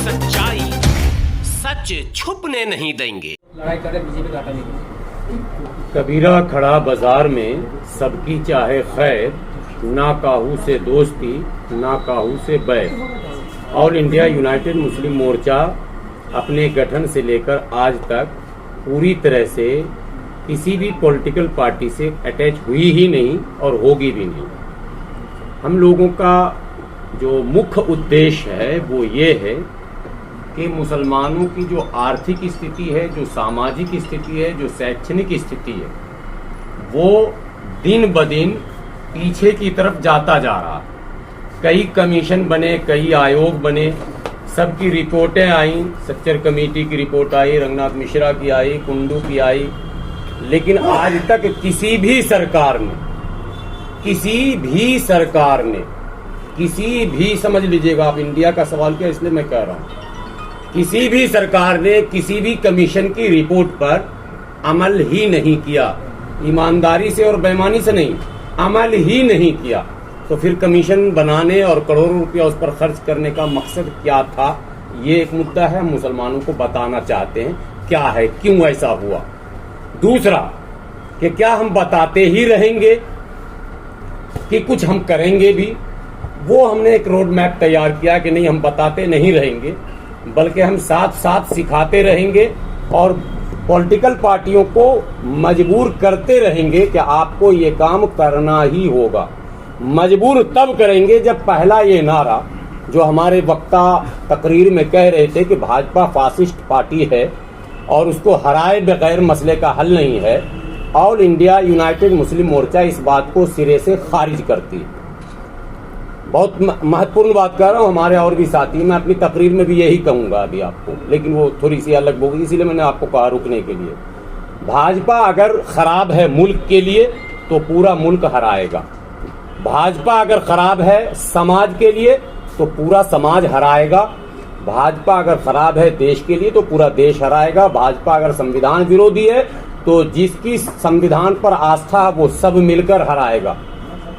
सच्चाई सच छुपने नहीं देंगे। लड़ाई कर रहे बीजेपी का हटाने के लिए। कबीरा खड़ा बाजार में सबकी चाहे खैर, ना काहू से दोस्ती ना काहू से बैर। ऑल इंडिया यूनाइटेड मुस्लिम मोर्चा अपने गठन से लेकर आज तक पूरी तरह से किसी भी पॉलिटिकल पार्टी से अटैच हुई ही नहीं और होगी भी नहीं। हम लोगों का जो मुख्य उद्देश्य है वो ये है कि मुसलमानों की जो आर्थिक स्थिति है, जो सामाजिक स्थिति है, जो शैक्षणिक स्थिति है, वो दिन ब दिन पीछे की तरफ जाता जा रहा है। कई कमीशन बने, कई आयोग बने, सबकी रिपोर्टें आई, सच्चर कमेटी की रिपोर्ट आई, रंगनाथ मिश्रा की आई, कुंडू की आई, लेकिन आज तक किसी भी सरकार ने समझ लीजिएगा, आप इंडिया का सवाल किया इसलिए मैं कह रहा हूं, किसी भी सरकार ने किसी भी कमीशन की रिपोर्ट पर अमल ही नहीं किया। ईमानदारी से और बेईमानी से नहीं, अमल ही नहीं किया। तो फिर कमीशन बनाने और करोड़ों रुपया उस पर खर्च करने का मकसद क्या था, ये एक मुद्दा है। हम मुसलमानों को बताना चाहते हैं क्या है, क्यों ऐसा हुआ। दूसरा कि क्या हम बताते ही रहेंगे कि कुछ हम करेंगे भी, वो हमने एक रोड मैप तैयार किया कि नहीं, हम बताते नहीं रहेंगे बल्कि हम साथ साथ सिखाते रहेंगे और पॉलिटिकल पार्टियों को मजबूर करते रहेंगे कि आपको ये काम करना ही होगा। मजबूर तब करेंगे जब पहला ये नारा जो हमारे वक्ता तकरीर में कह रहे थे कि भाजपा फासिस्ट पार्टी है और उसको हराए बगैर मसले का हल नहीं है, ऑल इंडिया यूनाइटेड मुस्लिम मोर्चा इस बात को सिरे से खारिज करती है। बहुत महत्वपूर्ण बात कर रहा हूँ, हमारे और भी साथी, मैं अपनी तकरीर में भी यही कहूंगा अभी आपको, लेकिन वो थोड़ी सी अलग होगी, इसीलिए मैंने आपको कहा रुकने के लिए। भाजपा अगर खराब है मुल्क के लिए तो पूरा मुल्क हराएगा। भाजपा अगर खराब है समाज के लिए तो पूरा समाज हराएगा। भाजपा अगर खराब है देश के लिए तो पूरा देश हराएगा। भाजपा अगर संविधान विरोधी है तो जिसकी संविधान पर आस्था है वो सब मिलकर हराएगा।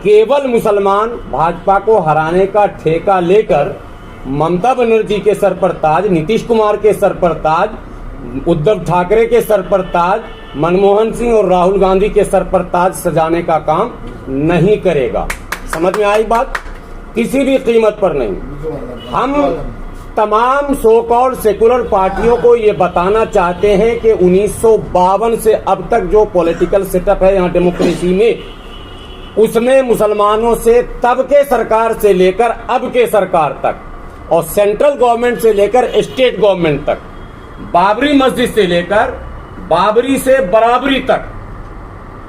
केवल मुसलमान भाजपा को हराने का ठेका लेकर ममता बनर्जी के सर पर ताज, नीतीश कुमार के सर पर ताज, उद्धव ठाकरे के सर पर ताज, मनमोहन सिंह और राहुल गांधी के सर पर ताज सजाने का काम नहीं करेगा। समझ में आई बात? किसी भी कीमत पर नहीं। हम तमाम सो कॉल्ड सेकुलर पार्टियों को ये बताना चाहते हैं कि 1952 से अब तक जो पॉलिटिकल सेटअप है यहाँ डेमोक्रेसी में, उसमें मुसलमानों से तब के सरकार से लेकर अब के सरकार तक और सेंट्रल गवर्नमेंट से लेकर स्टेट गवर्नमेंट तक, बाबरी मस्जिद से लेकर बाबरी से बराबरी तक,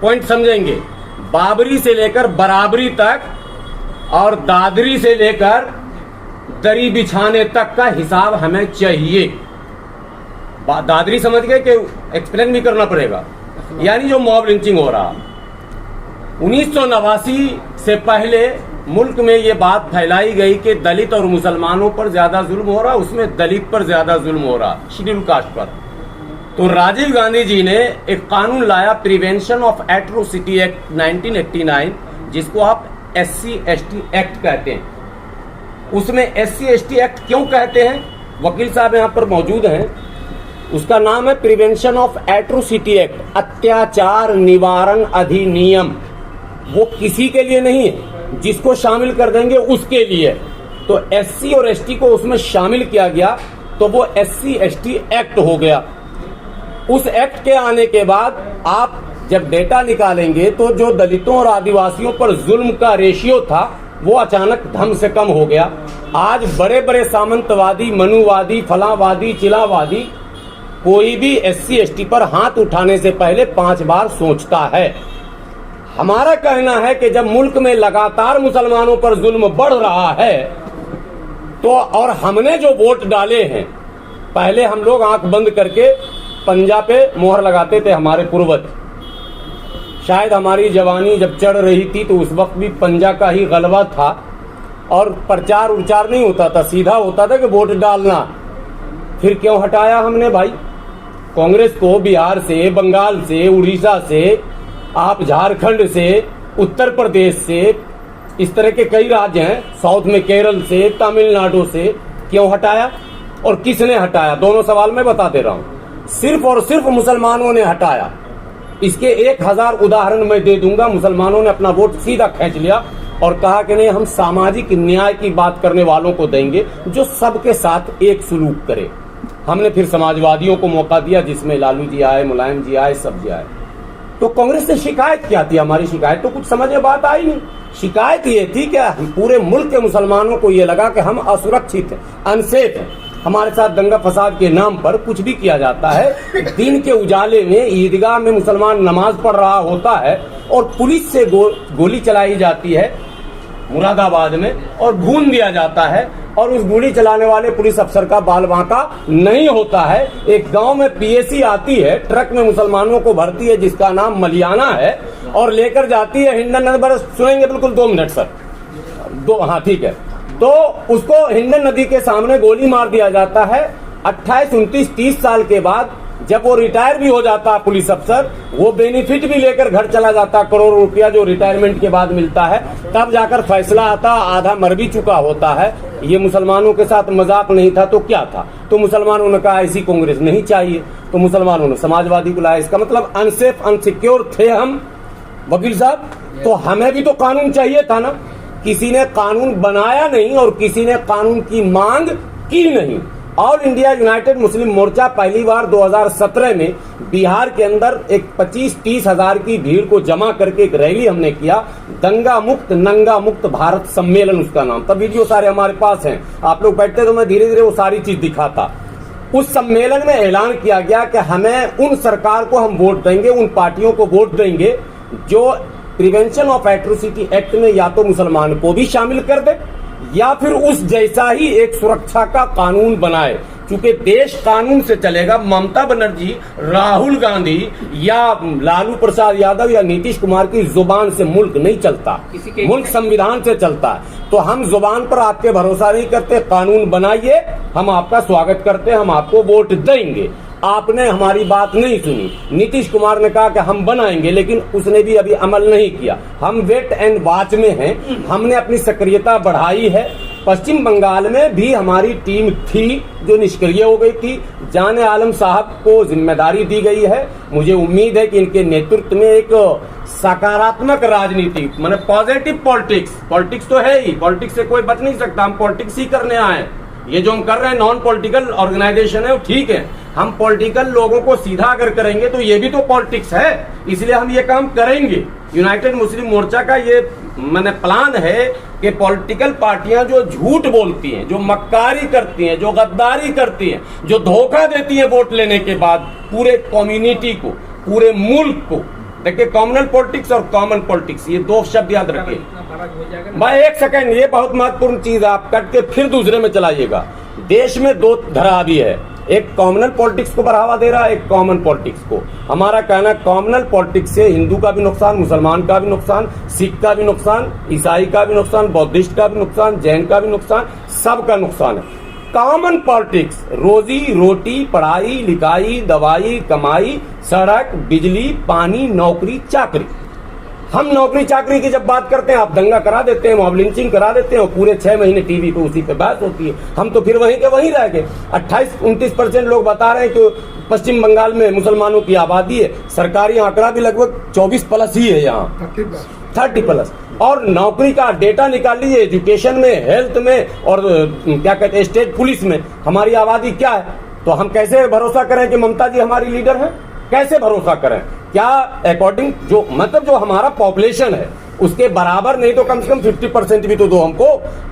पॉइंट समझेंगे, बाबरी से लेकर बराबरी तक और दादरी से लेकर दरी बिछाने तक का हिसाब हमें चाहिए। दादरी समझ गए कि एक्सप्लेन भी करना पड़ेगा, यानी जो मॉब लिंचिंग हो रहा। 1989 से पहले मुल्क में ये बात फैलाई गई कि दलित और मुसलमानों पर ज्यादा जुल्म हो रहा, उसमें दलित पर ज्यादा जुल्म हो रहा, शेड्यूल कास्ट पर। तो राजीव गांधी जी ने एक कानून लाया, प्रिवेंशन ऑफ एट्रोसिटी एक्ट 1989, जिसको आप SC/ST एक्ट कहते हैं। उसमें SC/ST एक्ट क्यों कहते हैं, वकील साहब यहाँ पर मौजूद हैं, उसका नाम है प्रिवेंशन ऑफ एट्रोसिटी एक्ट, अत्याचार निवारण अधिनियम। वो किसी के लिए नहीं है, जिसको शामिल कर देंगे उसके लिए। तो SC और ST को उसमें शामिल किया गया तो वो SC/ST एक्ट हो गया। उस एक्ट के आने के बाद आप जब डेटा निकालेंगे तो जो दलितों और आदिवासियों पर जुल्म का रेशियो था वो अचानक धम से कम हो गया। आज बड़े बड़े सामंतवादी, मनुवादी, फलावादी, चिलावादी कोई भी SC/ST पर हाथ उठाने से पहले 5 बार सोचता है। हमारा कहना है कि जब मुल्क में लगातार मुसलमानों पर जुल्म बढ़ रहा है तो, और हमने जो वोट डाले हैं, पहले हम लोग आंख बंद करके पंजा पे मोहर लगाते थे, हमारे पूर्वज। शायद हमारी जवानी जब चढ़ रही थी तो उस वक्त भी पंजा का ही गलबा था और प्रचार उच्चार नहीं होता था, सीधा होता था कि वोट डालना। फिर क्यों हटाया हमने भाई कांग्रेस को? बिहार से, बंगाल से, उड़ीसा से, आप झारखंड से, उत्तर प्रदेश से, इस तरह के कई राज्य हैं, साउथ में केरल से, तमिलनाडु से, क्यों हटाया? और किसने हटाया? दोनों सवाल मैं बता दे रहा हूं। सिर्फ और सिर्फ मुसलमानों ने हटाया। इसके 1000 उदाहरण मैं दे दूंगा। मुसलमानों ने अपना वोट सीधा खींच लिया और कहा कि नहीं, हम सामाजिक न्याय की बात करने वालों को देंगे जो सबके साथ एक सलूक करे। हमने फिर समाजवादियों को मौका दिया, जिसमें लालू जी आए, मुलायम जी आए, सब जी आए। तो कांग्रेस से शिकायत क्या थी? हमारी शिकायत तो कुछ समझ में बात आई नहीं। शिकायत ये थी कि पूरे मुल्क के मुसलमानों को ये लगा कि हम असुरक्षित हैं, अनसेफ हैं, हमारे साथ दंगा फसाद के नाम पर कुछ भी किया जाता है। दिन के उजाले में ईदगाह में मुसलमान नमाज पढ़ रहा होता है और पुलिस से गोली चलाई जाती है मुरादाबाद में और भून दिया जाता है, और उस गोली चलाने वाले पुलिस अफसर का बाल बांका नहीं होता है। एक गांव में पीएसी आती है, ट्रक में मुसलमानों को भरती है जिसका नाम मलियाना है, और लेकर जाती है हिंडन नदी पर। सुनेंगे बिल्कुल 2 मिनट सर, हाँ ठीक है। तो उसको हिंडन नदी के सामने गोली मार दिया जाता है। 28, 29, 30 साल के बाद जब वो रिटायर भी हो जाता पुलिस अफसर, वो बेनिफिट भी लेकर घर चला जाता, करोड़ों रुपया जो रिटायरमेंट के बाद मिलता है, तब जाकर फैसला आता, आधा मर भी चुका होता है। ये मुसलमानों के साथ मजाक नहीं था तो क्या था? तो मुसलमानों ने कहा ऐसी कांग्रेस नहीं चाहिए, तो मुसलमानों ने समाजवादी को लाया। इसका मतलब अनसेफ, अनसिक्योर थे हम वकील साहब। तो हमें भी तो कानून चाहिए था ना। किसी ने कानून बनाया नहीं और किसी ने कानून की मांग की नहीं। ऑल इंडिया यूनाइटेड मुस्लिम मोर्चा पहली बार 2017 में बिहार के अंदर एक 25-30 हजार की भीड़ को जमा करके एक रैली हमने किया, दंगा मुक्त नंगा मुक्त भारत सम्मेलन उसका नाम। तब वीडियो सारे हमारे पास हैं, आप लोग बैठते तो मैं धीरे धीरे वो सारी चीज दिखाता। उस सम्मेलन में ऐलान किया गया कि हमें उन सरकार को हम वोट देंगे, उन पार्टियों को वोट देंगे जो प्रिवेंशन ऑफ एट्रोसिटी एक्ट में या तो मुसलमान को भी शामिल कर दे या फिर उस जैसा ही एक सुरक्षा का कानून बनाए। क्योंकि देश कानून से चलेगा। ममता बनर्जी, राहुल गांधी या लालू प्रसाद यादव या नीतीश कुमार की जुबान से मुल्क नहीं चलता, मुल्क संविधान से चलता है। तो हम जुबान पर आपके भरोसा नहीं करते, कानून बनाइए, हम आपका स्वागत करते हैं, हम आपको वोट देंगे। आपने हमारी बात नहीं सुनी। नीतीश कुमार ने कहा कि हम बनाएंगे, लेकिन उसने भी अभी अमल नहीं किया। हम वेट एंड वॉच में हैं। हमने अपनी सक्रियता बढ़ाई है। पश्चिम बंगाल में भी हमारी टीम थी जो निष्क्रिय हो गई थी। जाने आलम साहब को जिम्मेदारी दी गई है। मुझे उम्मीद है कि इनके नेतृत्व में एक सकारात्मक राजनीति, माने पॉजिटिव पॉलिटिक्स तो है ही, पॉलिटिक्स से कोई बच नहीं सकता। हम पॉलिटिक्स ही करने आए। ये जो हम कर रहे हैं नॉन पॉलिटिकल ऑर्गेनाइजेशन है, वो ठीक है। हम पॉलिटिकल लोगों को सीधा अगर करेंगे तो ये भी तो पॉलिटिक्स है, इसलिए हम ये काम करेंगे। यूनाइटेड मुस्लिम मोर्चा का ये मैंने प्लान है कि पॉलिटिकल पार्टियां जो झूठ बोलती हैं, जो मक्कारी करती हैं, जो गद्दारी करती हैं, जो धोखा देती हैं वोट लेने के बाद पूरे कम्युनिटी को, पूरे मुल्क को। देखिए, कॉमनल पॉलिटिक्स और कॉमन पॉलिटिक्स, ये 2 शब्द याद रखिए भाई। 1 सेकंड, ये बहुत महत्वपूर्ण चीज है, आप कट के फिर दूसरे में चलाइएगा। देश में 2 धारा भी है, एक कॉमनल पॉलिटिक्स को बढ़ावा दे रहा है, एक कॉमन पॉलिटिक्स को। हमारा कहना, कॉमनल पॉलिटिक्स से हिंदू का भी नुकसान, मुसलमान का भी नुकसान, सिख का भी नुकसान, ईसाई का भी नुकसान, बौद्धिस्ट का भी नुकसान, जैन का भी नुकसान, सबका नुकसान है। कॉमन पॉलिटिक्स रोजी रोटी, पढ़ाई लिखाई, दवाई, कमाई, सड़क, बिजली, पानी, नौकरी चाकरी। हम नौकरी चाकरी की जब बात करते हैं, आप दंगा करा देते हैं, मॉब लिंचिंग करा देते हैं, और पूरे 6 महीने टीवी पे उसी पे बात होती है। हम तो फिर वहीं के वहीं रह गए। 28-29% लोग बता रहे हैं कि पश्चिम बंगाल में मुसलमानों की आबादी है। सरकारी आंकड़ा भी लगभग 24+ ही है, यहाँ 30+। और नौकरी का डेटा निकाल लीजिए, एजुकेशन में, हेल्थ में, और क्या कहते हैं स्टेट पुलिस में हमारी आबादी क्या है। तो हम कैसे भरोसा करें कि ममता जी हमारी लीडर है? कैसे भरोसा करें? क्या अकॉर्डिंग जो मतलब जो हमारा पॉपुलेशन है उसके बराबर नहीं तो कम से कम 50% भी तो दो हमको।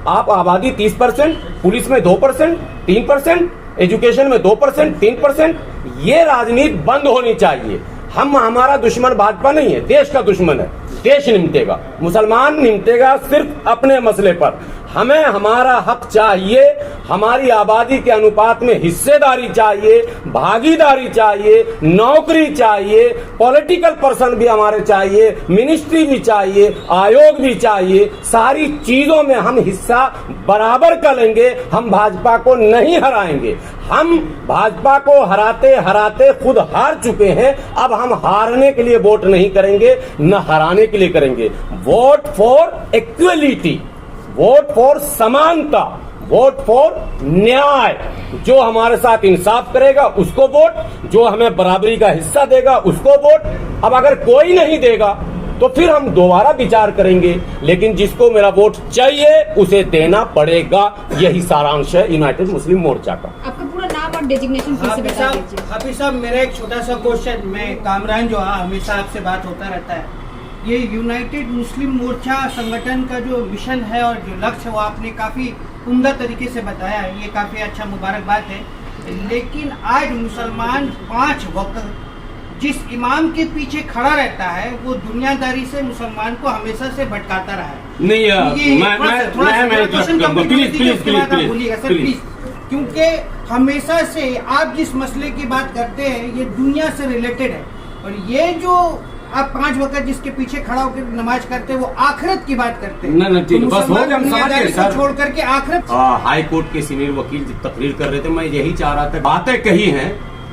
आप आबादी 30%, पुलिस में 2%, 3%, एजुकेशन में 2%, 3%। ये राजनीति बंद होनी चाहिए। हमारा दुश्मन भाजपा नहीं है, देश का दुश्मन है। देश निमटेगा, मुसलमान निमटेगा सिर्फ अपने मसले पर। हमें हमारा हक चाहिए, हमारी आबादी के अनुपात में हिस्सेदारी चाहिए, भागीदारी चाहिए, नौकरी चाहिए, पॉलिटिकल पर्सन भी हमारे चाहिए, मिनिस्ट्री भी चाहिए, आयोग भी चाहिए। सारी चीजों में हम हिस्सा बराबर कर लेंगे। हम भाजपा को नहीं हराएंगे। हम भाजपा को हराते हराते खुद हार चुके हैं। अब हम हारने के लिए वोट नहीं करेंगे, न हराने के लिए करेंगे। Vote for equality, vote for समानता, वोट फॉर न्याय, जो हमारे साथ इंसाफ करेगा उसको वोट, जो हमें बराबरी का हिस्सा देगा उसको वोट। अब अगर कोई नहीं देगा तो फिर हम दोबारा विचार करेंगे, लेकिन जिसको मेरा वोट चाहिए उसे देना पड़ेगा। यही सारांश है यूनाइटेड मुस्लिम मोर्चा का। आपका पूरा नाम और डेजिग्नेशन फिर से बता दीजिए। हाफिज साहब, मेरा एक छोटा सा क्वेश्चन, मैं कामरान जो है हमेशा आपसे बात होता रहता है, ये यूनाइटेड मुस्लिम मोर्चा संगठन का जो मिशन है और जो लक्ष्य है वो आपने काफी उम्दा तरीके से बताया है, ये काफी अच्छा मुबारकबाद है। लेकिन आज मुसलमान 5 वक्त जिस इमाम के पीछे खड़ा रहता है वो दुनियादारी से मुसलमान को हमेशा से भटकाता रहा है। प्लीज, क्योंकि हमेशा से आप जिस मसले की बात करते हैं ये दुनिया से रिलेटेड है, और ये जो आप 5 वक्त जिसके पीछे खड़ा होकर नमाज करते हैं वो आखिरत की बात करते हैं। नहीं ठीक है, बस हो गया, हम समझ गए सर। छोड़ करके आखिरत। हाई कोर्ट के सीनियर वकील जब तकरीर कर रहे थे, मैं यही चाह रहा था, बातें कही हैं,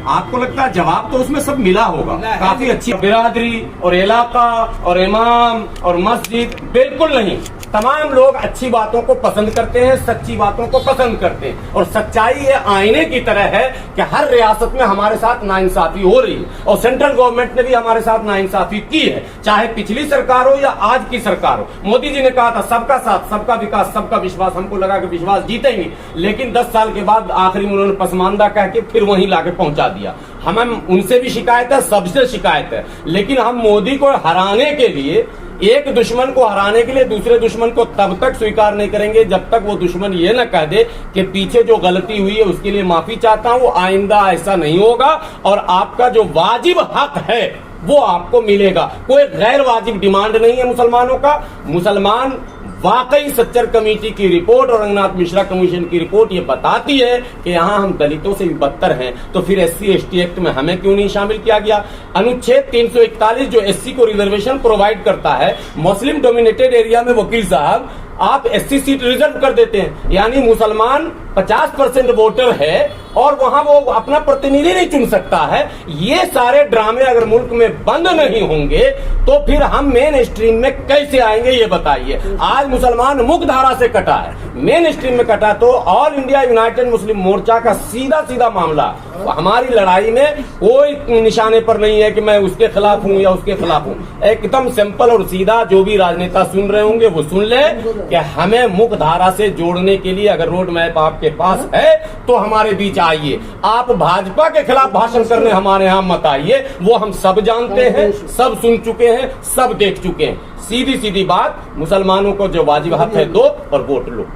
आपको लगता है जवाब तो उसमें सब मिला होगा। काफी अच्छी बिरादरी और इलाका और इमाम और मस्जिद, बिल्कुल नहीं। तमाम लोग अच्छी बातों को पसंद करते हैं, सच्ची बातों को पसंद करते हैं, और सच्चाई ये आईने की तरह है कि हर रियासत में हमारे साथ नाइंसाफी हो रही है, और सेंट्रल गवर्नमेंट ने भी हमारे साथ नाइंसाफी की है, चाहे पिछली सरकार हो या आज की सरकार हो। मोदी जी ने कहा था सबका साथ, सबका विकास, सबका विश्वास, हमको लगा कि विश्वास जीतेंगे, लेकिन 10 साल के बाद आखिरी में उन्होंने पसमानदा कह के फिर वहीं लाके पहुंचा दिया। हमें उनसे भी शिकायत है, सबसे शिकायत है, लेकिन हम मोदी को हराने के लिए, एक दुश्मन को हराने के लिए दूसरे दुश्मन को तब तक स्वीकार नहीं करेंगे जब तक वो दुश्मन ये न कह दे कि पीछे जो गलती हुई है उसके लिए माफी चाहता हूं, आइंदा ऐसा नहीं होगा, और आपका जो वाजिब हक है वो आपको मिलेगा। कोई गैर वाजिब डिमांड नहीं है मुसलमानों का। मुसलमान वाकई सच्चर कमेटी की रिपोर्ट और रंगनाथ मिश्रा कमीशन की रिपोर्ट ये बताती है कि यहाँ हम दलितों से भी बदतर हैं, तो फिर SC/ST एक्ट में हमें क्यों नहीं शामिल किया गया? अनुच्छेद 341 जो SC को रिजर्वेशन प्रोवाइड करता है, मुस्लिम डोमिनेटेड एरिया में वकील साहब आप SC सीट रिजर्व कर देते हैं, यानी मुसलमान 50% वोटर है और वहां वो अपना प्रतिनिधि नहीं चुन सकता है। ये सारे ड्रामे अगर मुल्क में बंद नहीं होंगे तो फिर हम मेन स्ट्रीम में कैसे आएंगे ये बताइए। आज मुसलमान मुख्य धारा से कटा है, मेन स्ट्रीम में कटा, तो ऑल इंडिया यूनाइटेड मुस्लिम मोर्चा का सीधा सीधा मामला, हमारी लड़ाई में कोई निशाने पर नहीं है कि मैं उसके खिलाफ हूं या उसके खिलाफ हूं। एकदम सिंपल और सीधा, जो भी राजनेता सुन रहे होंगे वो सुन ले कि हमें मुख्य धारा से जोड़ने के लिए अगर रोड मैप आपके पास है तो हमारे बीच आइए। आप भाजपा के खिलाफ भाषण करने हमारे यहाँ मत आइए, वो हम सब जानते हैं, सब सुन चुके हैं, सब देख चुके हैं। सीधी सीधी बात, मुसलमानों को जो वाजिब हक है दो और वोट लो।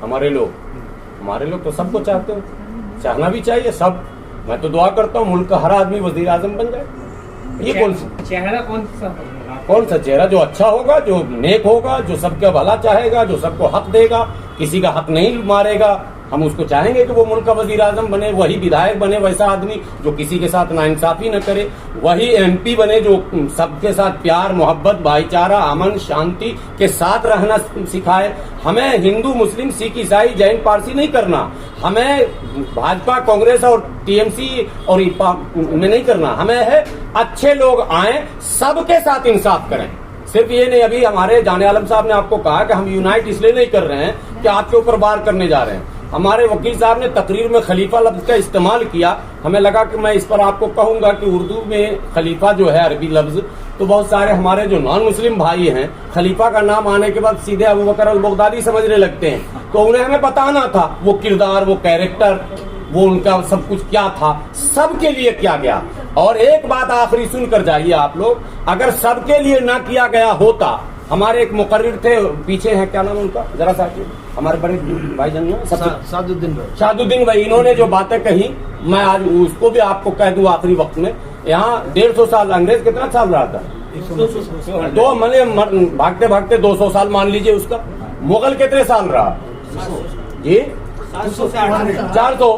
हमारे लोग तो सबको चाहते हैं, चाहना भी चाहिए सब। मैं तो दुआ करता हूँ मुल्क का हर आदमी वजीर आजम बन जाए। ये कौन सा चेहरा, कौन सा चेहरा? जो अच्छा होगा, जो नेक होगा, जो सबका भला चाहेगा, जो सबको हक देगा, किसी का हक नहीं मारेगा। हम उसको चाहेंगे कि वो मुल्क का वजीर आजम बने, वही विधायक बने, वैसा आदमी जो किसी के साथ नाइंसाफी न करे, वही MP बने जो सबके साथ प्यार, मोहब्बत, भाईचारा, अमन, शांति के साथ रहना सिखाए। हमें हिंदू, मुस्लिम, सिख, ईसाई, जैन, पारसी नहीं करना, हमें भाजपा, कांग्रेस और TMC और में नहीं करना। हमें है अच्छे लोग आए, सबके साथ इंसाफ करें। सिर्फ ये नहीं, अभी हमारे जाने आलम साहब ने आपको कहा कि हम यूनाइट इसलिए नहीं कर रहे हैं कि आपके ऊपर वार करने जा रहे हैं। हमारे वकील साहब ने तकरीर में खलीफा लफ्ज का इस्तेमाल किया, हमें लगा कि मैं इस पर आपको कहूंगा कि उर्दू में खलीफा जो है अरबी लफ्ज, तो बहुत सारे हमारे जो नॉन मुस्लिम भाई हैं खलीफा का नाम आने के बाद सीधे अबू बकर अल बगदादी समझने लगते हैं। तो उन्हें हमें बताना था वो किरदार, वो कैरेक्टर, वो उनका सब कुछ क्या था, सबके लिए किया गया। और एक बात आखिरी सुनकर जाइए आप लोग, अगर सबके लिए ना किया गया होता, हमारे एक मुकर्रिर थे पीछे हैं, क्या नाम उनका, जरा सा हमारे बड़े भाई जान शाहदुद्दीन भाई, इन्होंने जो बातें कही मैं आज उसको भी आपको कह दूं आखिरी वक्त में। यहाँ 150 साल, अंग्रेज कितना साल रहा था? 2 मैंने भागते भागते 200 साल मान लीजिए उसका। मुगल कितने साल रहा जी? 400।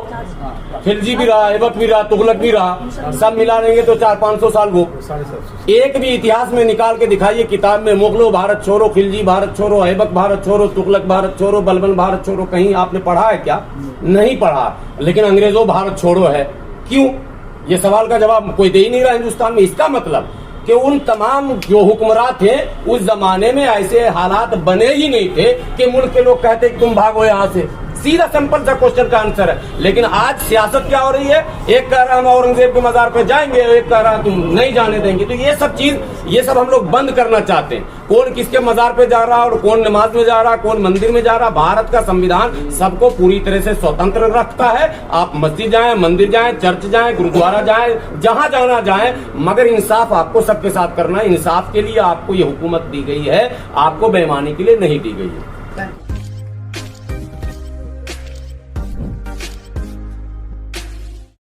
खिलजी भी रहा, ऐबक भी रहा, तुगलक भी रहा, सब मिला लेंगे तो 400-500 साल। वो एक भी इतिहास में निकाल के दिखाइए किताब में, मुगलों भारत छोड़ो, खिलजी भारत छोड़ो, ऐबक भारत छोड़ो, तुगलक भारत छोड़ो, बलबन भारत छोड़ो, कहीं आपने पढ़ा है क्या? नहीं पढ़ा। लेकिन अंग्रेजों भारत छोड़ो है, क्यों? ये सवाल का जवाब कोई दे ही नहीं रहा हिंदुस्तान में। इसका मतलब कि उन तमाम जो हुक्मरान थे उस जमाने में ऐसे हालात बने ही नहीं थे कि मुल्क के लोग कहते कि तुम भागो यहाँ से। सीधा सिंपल सा क्वेश्चन का आंसर है। लेकिन आज सियासत क्या हो रही है, एक कह रहा हम औरंगजेब के मजार पे जाएंगे, एक कह रहा तुम नहीं जाने देंगे। तो ये सब हम लोग बंद करना चाहते हैं। कौन किसके मजार पे जा रहा और कौन नमाज में जा रहा, कौन मंदिर में जा रहा। भारत का संविधान सबको पूरी तरह से स्वतंत्र रखता है। आप मस्जिद जाएं, मंदिर जाएं, चर्च जाएं, गुरुद्वारा जाएं, जहां जाना जाएं, मगर इंसाफ आपको सबके साथ करना है। इंसाफ के लिए आपको ये हुकूमत दी गई है, आपको बेईमानी के लिए नहीं दी गई है।